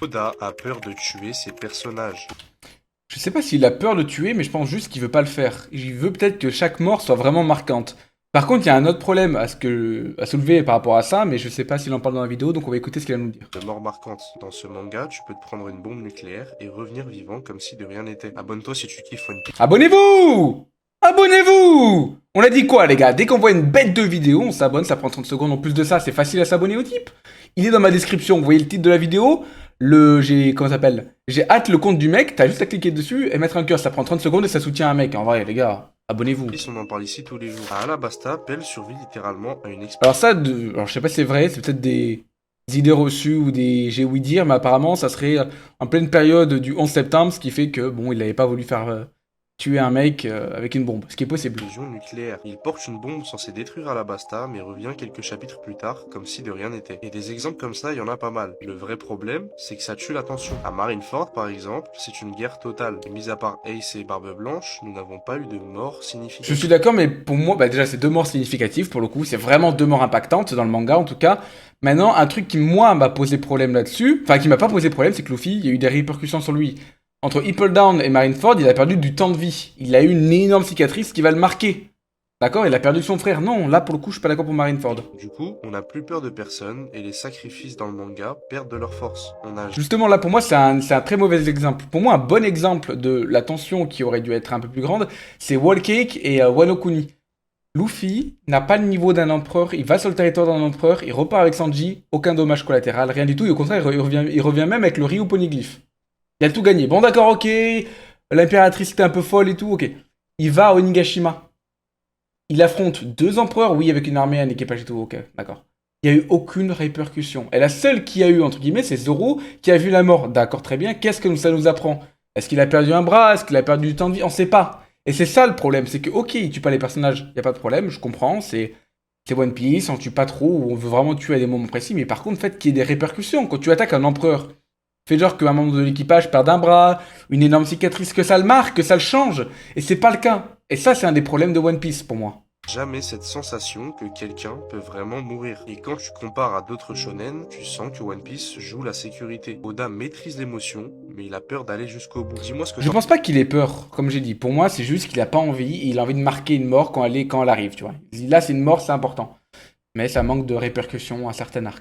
Oda a peur de tuer ses personnages. Je sais pas s'il a peur de tuer, mais je pense juste qu'il veut pas le faire. Il veut peut-être que chaque mort soit vraiment marquante. Par contre, il y a un autre problème à soulever par rapport à ça, mais je sais pas s'il en parle dans la vidéo, donc on va écouter ce qu'il a à nous dire. De mort marquante. Dans ce manga, tu peux te prendre une bombe nucléaire et revenir vivant comme si de rien n'était. Abonne-toi si tu kiffes One Piece. Abonnez-vous! Abonnez-vous! On a dit quoi, les gars? Dès qu'on voit une bête de vidéo, on s'abonne, ça prend 30 secondes. En plus de ça, c'est facile à s'abonner au type. Il est dans ma description, vous voyez le titre de la vidéo. Comment ça s'appelle? J'ai hâte le compte du mec, t'as juste à cliquer dessus et mettre un cœur, ça prend 30 secondes et ça soutient un mec. En vrai, les gars, abonnez-vous. On en parle ici tous les jours. À Alabasta, Pell survit littéralement à une expérience. Alors je sais pas si c'est vrai, c'est peut-être des idées reçues ou des j'ai ouï dire, mais apparemment ça serait en pleine période du 11 septembre, ce qui fait que bon, il n'avait pas voulu faire tuer un mec avec une bombe, ce qui est possible. Nucléaire. Il porte une bombe censée détruire Alabasta, mais revient quelques chapitres plus tard, comme si de rien n'était. Et des exemples comme ça, il y en a pas mal. Le vrai problème, c'est que ça tue l'attention. À Marineford, par exemple, c'est une guerre totale. Et mis à part Ace et Barbe Blanche, nous n'avons pas eu de mort Je significative. suis d'accord, mais pour moi, bah déjà c'est deux morts significatives pour le coup, c'est vraiment deux morts impactantes dans le manga en tout cas. Maintenant, un truc qui moi m'a posé problème là-dessus, enfin qui m'a pas posé problème, c'est que Luffy, il y a eu des répercussions sur lui. Entre Hipple Down et Marineford, il a perdu du temps de vie. Il a eu une énorme cicatrice qui va le marquer. D'accord? Il a perdu son frère. Non, là pour le coup, je suis pas d'accord pour Marineford. Du coup, on n'a plus peur de personne et les sacrifices dans le manga perdent de leur force. On a Justement, là pour moi, c'est un très mauvais exemple. Pour moi, un bon exemple de la tension qui aurait dû être un peu plus grande, c'est Wall Cake et Wano Kuni. Luffy n'a pas le niveau d'un empereur, il va sur le territoire d'un empereur, il repart avec Sanji, aucun dommage collatéral, rien du tout, et au contraire, il revient même avec le Ryu Poneglyph. Il a tout gagné. Bon, d'accord, ok, l'impératrice était un peu folle et tout, ok. Il va à Onigashima. Il affronte deux empereurs, oui, avec une armée, un équipage et tout, ok, d'accord. Il n'y a eu aucune répercussion. Et la seule qui a eu, entre guillemets, c'est Zoro, qui a vu la mort. D'accord, très bien, qu'est-ce que ça nous apprend? Est-ce qu'il a perdu un bras? Est-ce qu'il a perdu du temps de vie? On sait pas. Et c'est ça le problème, c'est que, ok, il tue pas les personnages, il n'y a pas de problème, je comprends, c'est One Piece, on tue pas trop, on veut vraiment tuer à des moments précis, mais par contre, le fait qu'il y ait des répercussions, quand tu attaques un empereur, fais genre qu'un membre de l'équipage perde un bras, une énorme cicatrice, que ça le marque, que ça le change, et c'est pas le cas. Et ça, c'est un des problèmes de One Piece pour moi. jamais cette sensation que quelqu'un peut vraiment mourir. Et quand tu compares à d'autres shonen, tu sens que One Piece joue la sécurité. Oda maîtrise l'émotion, mais il a peur d'aller jusqu'au bout. Dis-moi ce que Je t'en... pense pas qu'il ait peur, comme j'ai dit. Pour moi, c'est juste qu'il a pas envie, il a envie de marquer une mort quand elle arrive, tu vois. Là, c'est une mort, c'est important. Mais ça manque de répercussions à certains arcs.